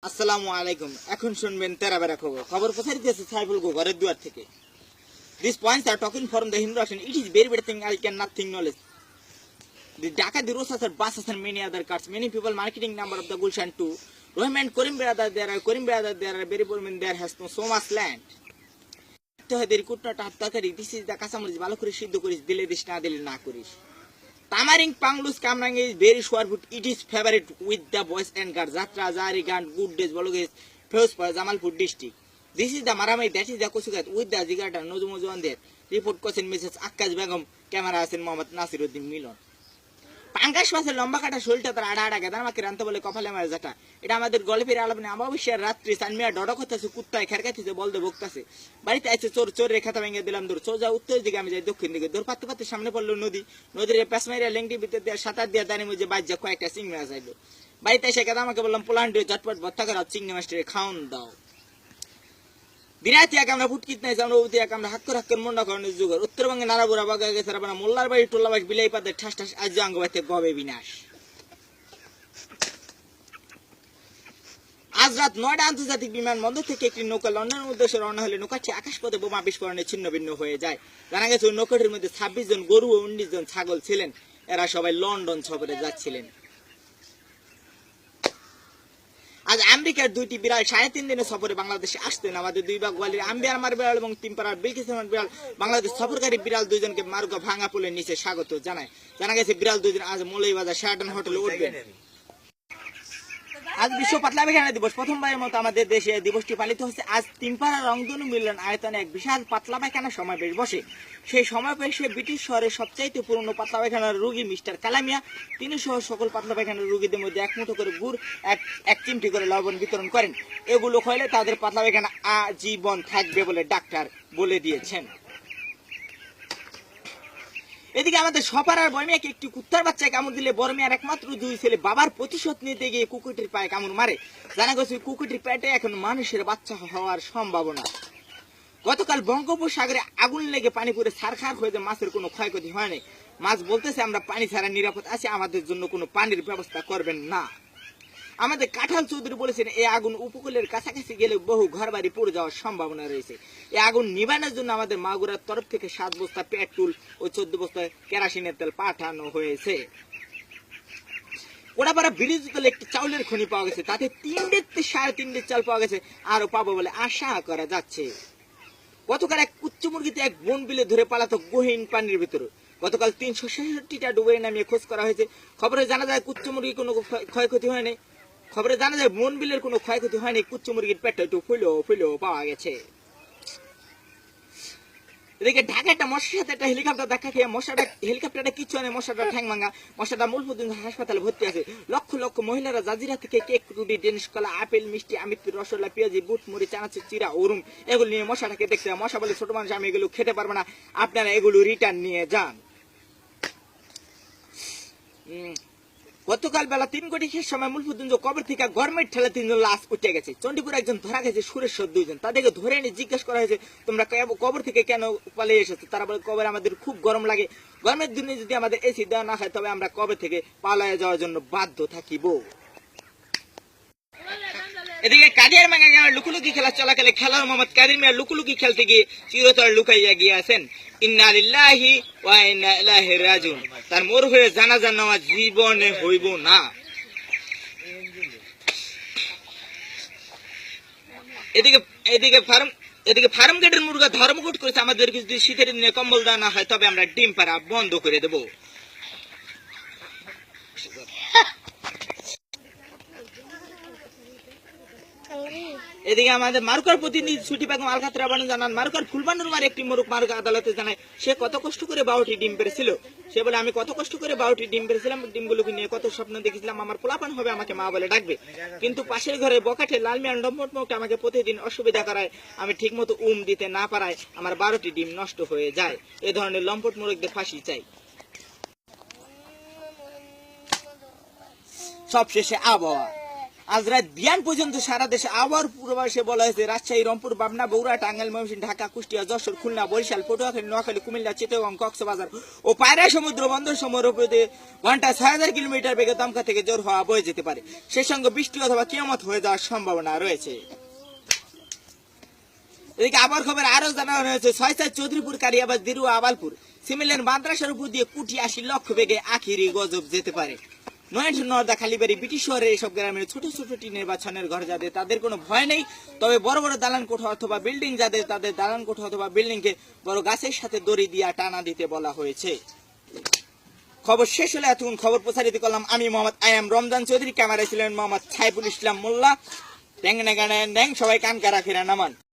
আসসালামু আলাইকুম। এখন শুনবেন তেরাবেরা খবর। খবর প্রচারিত হয়েছে সাইফুল ঘরের দুয়ার থেকে। These points are talking from the Hindu Russian. It is very bad thing I can nothing knowledge. The Dhaka, the Rosas, and buses and many other cars. Many people marketing number of the Gulshan too. Rohim and Korim brother there are very poor men there has no so much land. তো এদের কুটনাটা হাত্তাকারী this is the কাঁচামরিচ ভালো করে সিদ্ধ করিস, দিলে this না দিলে না করিস। Tamaring Panglus Kamrang is very sure food. It is favorite with the boys and girls. Jatra, Zari, Gand, Good Days, Bologes, first for Jamalpur district. This is the Maramai, that is the Kosugat with the Zigata, Nozumozo on there. Report question Mrs. Akaz Begum, cameras and Mohammed Nasiruddin Milon. Pangash was a Lombakata shoulder, Ada, Gadama Kirantable Kopalama Zata. It amateur Golfi Alabama, Amavisha Ratri, Sanmia, Dodokota, Sukutta, Karkat is a ball the Boktase. But it is a sort of Rekatanga de Lamdur, Soza, Utto, the Gamma, Dukin, the Durpata, Shamnapolo Nudi, Nodri, Pasmaria, Lengdi with their Shata, their Danimuja Baja, quite a singer as I do. By Tashakadama Poland, Jatput, Bataka, singing master, countdown. দিনাতিয়া আমরা ফুটকিত নাই জানো উতিয়া আমরা হাক্কর হাক্কর মন্ডা করনে জুগার উত্তরবঙ্গে নারাবুরা বাগাগে সারাবানা মোল্লার বাড়ি টোলাবাস বিলাই পাতে ঠাস ঠাস আজ আঙ্গবাতে গবে বিনাশ। আজ রাত 9টা আন্তর্জাতিক বিমানবন্দর থেকে একটি নৌকা লন্ডনের উদ্দেশ্যে রওনা হলে নৌকাটি আকাশপথে বোমা বিস্ফোরণে ছিন্নভিন্ন হয়ে যায়। জানা গেছে ওই নৌকাটির মধ্যে 26 জন গরু ও 19 জন ছাগল ছিলেন। এরা সবাই লন্ডন সফরে যাচ্ছিলেন। আজ আমেরিকার দুইটি বিড়াল 3.5 দিনের সফরে বাংলাদেশে আসতেন। আমাদের দুই ভাগ গোয়ালির আম্বিয়ার মার বিড়াল এবং তিনপাড়ার বিলকিসের বিড়াল বাংলাদেশ সফরকারী বিড়াল দুইজনকে মার্গা ভাঙা পুলের নিচে স্বাগত জানায়। জানা গেছে বিড়াল দুইজন আজ মৌলভীবাজার শেরাটন হোটেলে উঠবেন। আজ বিশ্ব পাতলা পায়খানা দিবস। প্রথমবারের মতো আমাদের দেশে দিবসটি পালিত হচ্ছে। আজ তিনপাড়া রংধনু মিলন আয়তনে এক বিশাল পাতলা পায়খানা সমাবেশ বসে। সেই সমাবেশে ব্রিটিশ শহরের সবচাইতে পুরনো পাতলা পায়খানার রোগী মিস্টার কালামিয়া তিনি সহ সকল পাতলা পায়খানার রোগীদের মধ্যে এক মুঠো করে গুড় এক চিমটি করে লবণ বিতরণ করেন। এগুলো খাইলে তাদের পাতলা পায়খানা আজীবন থাকবে বলে ডাক্তার বলে দিয়েছেন। এদিকে আমাদের সপাড়ার বর্মিয়াকে একটি কুত্তার বাচ্চায় কামড় দিলে বর্মিয়ার একমাত্র দুই ছেলে বাবার প্রতিশোধ নিতে গিয়ে কুকুরটির পায়ে কামড় মারে। জানা গেছে কুকুরটির পেটে এখন মানুষের বাচ্চা হওয়ার সম্ভাবনা। গতকাল বঙ্গোপসাগরে আগুন লেগে পানি পুড়ে ছারখার হয়ে যে মাছের কোনো ক্ষয়ক্ষতি হয়নি। মাছ বলতেছে আমরা পানি ছাড়া নিরাপদ আছি, আমাদের জন্য কোনো পানির ব্যবস্থা করবেন না। আমাদের কাঁঠাল চৌধুরী বলেছেন এই আগুন উপকূলের কাছাকাছি গেলে বহু ঘরবাড়ি পুড়ে যাওয়ার সম্ভাবনা রয়েছে। এই আগুন নিবানোর জন্য আমাদের মাগুরার তরফ থেকে 7 বস্তা পেট্রোল ও 14 বস্তা কেরাসিনের তেল পাঠানো হয়েছে। ওড়াপাড়া ব্রিজ তলে একটি চাউলের খনি পাওয়া গেছে, তাতে 3.5 চাল পাওয়া গেছে, আরো পাবো বলে আশা করা যাচ্ছে। গতকাল এক কুচ্চ মুরগিতে এক বন বিলে ধরে পালাতো গহীন পানির ভিতরে। গতকাল 366টা ডুবে নামিয়ে খোঁজ করা হয়েছে। খবরে জানা যায় কুচ্চ মুরগির কোনো ক্ষয়ক্ষতি হয়নি। খবরে জানা যায় বন বিলের কোনো ক্ষয়ক্ষতি হয়নি। কুচ্চ মুরগির পেটটা একটু ফুলেও পাওয়া গেছে। এদিকে ঢাকা একটা মশার সাথে একটা হেলিকপ্টার দেখা খেয়ে হেলিকপ্টারটা কিছু নেই, মশাটা ঠ্যাং ভাঙা। মশাটা মূলপর্যন্ত হাসপাতালে ভর্তি আছে। লক্ষ লক্ষ মহিলারা জাজিরা থেকে কেক, রুটি, ডেনিশ কলা, আপেল, মিষ্টি, আমিত্তির রসগোল্লা, পেঁয়াজি, বুট, মুড়ি, চানাচুর, চিরা, ওরুম এগুলো নিয়ে মশাটাকে দেখতে। মশা বলে ছোট মানুষ আমি এগুলো খেতে পারবো না, আপনারা এগুলো রিটার্ন নিয়ে যান। গতকাল বেলা 3 কোটির সময় মূলপর্যন্ত কবর থেকে গরমের ঠেলা 3 জন লাশ উঠে গেছে। চণ্ডীপুর একজন ধরা গেছে, সুরেশ্বর 2 জন। তাদেরকে ধরে এনে জিজ্ঞাসা করা হয়েছে তোমরা কবর থেকে কেন পালিয়ে এসেছো। তারা বলে কবর আমাদের খুব গরম লাগে, গরমের দিনে যদি আমাদের এসি দেওয়া না হয় তবে আমরা কবর থেকে পালিয়ে যাওয়ার জন্য বাধ্য থাকিব। এদিকে কাদিয়ার মাঙ্গা গ্রামে লুকুলুকি খেলা চলাকালে খেলোয়াড় মোহাম্মদ কাদির মিয়া লুকুলুকি খেলতে গিয়ে চিরতরে লুকাইয়া গিয়েছেন। ইন্না লিল্লাহি ওয়া ইন্না ইলাইহি রাজিউন। তার মোর হয়ে জানাজা নেওয়া জীবনে হইব না। এদিকে ফার্ম গেটের মুরগা ধর্মঘট করেছে। আমাদেরকে যদি শীতের দিনে কম্বল দেওয়া না হয় তবে আমরা ডিম পাড়া বন্ধ করে দেব। এদিকে আমাদের মারুকার প্রতিনিধি ছুটি বেগম আলকাতরা বানু জানান মারুকার ফুলবানুর মার একটি মোরগ মারুকা আদালতে জানায় সে কত কষ্ট করে 12টি ডিম পেরেছিল। সে বলে আমি কত কষ্ট করে 12টি ডিম পেরেছিলাম, ডিমগুলোকে নিয়ে কত স্বপ্ন দেখেছিলাম আমার পোলাপান হবে, আমাকে মা বলে ডাকবে। কিন্তু পাশের ঘরে বকাঠে লাল মিয়ার লম্পট আমাকে প্রতিদিন অসুবিধা করায়, আমি ঠিক মতো দিতে না পারায় আমার 12টি ডিম নষ্ট হয়ে যায়। এ ধরনের লম্পট মোরগদের ফাঁসি চাই। সবশেষে আবহাওয়া। আজ রাত বিয়ান পর্যন্ত সারা দেশে আবার পূর্বাভাসে বলা হয়েছে রাজশাহী, রংপুর, পাবনা, বগুড়া, টাঙ্গাইল, ময়মনসিংহ, ঢাকা, কুষ্টিয়া, যশোর, খুলনা, বরিশাল, পটুয়াখালী, নোয়াখালী, কুমিল্লা, চিটাগং, কক্সবাজার ও পায়রা সমুদ্র বন্দর সমূহের উপর দিয়ে ঘন্টা ৬০০০ কিলোমিটার বেগে দমকা থেকে জোর হওয়া বয়ে যেতে পারে। সেই সঙ্গে বৃষ্টি অথবা কিয়ামত হয়ে যাওয়ার সম্ভাবনা রয়েছে। এদিকে আবার খবর আরো জানানো হয়েছে ৬ চৌধুরীপুর, কারিয়াবাদ, দিরুয়া, আবালপুর, সিমিলের মাদ্রাসার উপর দিয়ে কোটি ৮০ লক্ষ বেগে আখিরি গজব যেতে পারে। নয়নদা, খালিবাড়ি, ব্রিটিশ শহরের এইসব গ্রামের ছোট ছোট টিনের বা ছনের ঘর যাদের তাদের কোনো ভয় নেই, তবে বড় বড় দালান কোঠা অথবা বিল্ডিং যাদের তাদের দালান কোঠা অথবা বিল্ডিং কে বড় গাছের সাথে দড়ি দিয়া টানা দিতে বলা হয়েছে। খবর শেষ হলে এতক্ষণ খবর প্রচারিত করলাম আমি মোহাম্মদ আইএম রমজান চৌধুরী, ক্যামেরায় ছিলেন মোহাম্মদ সাইফুল ইসলাম মোল্লা। সবাই কান কারা ফেরা নামান।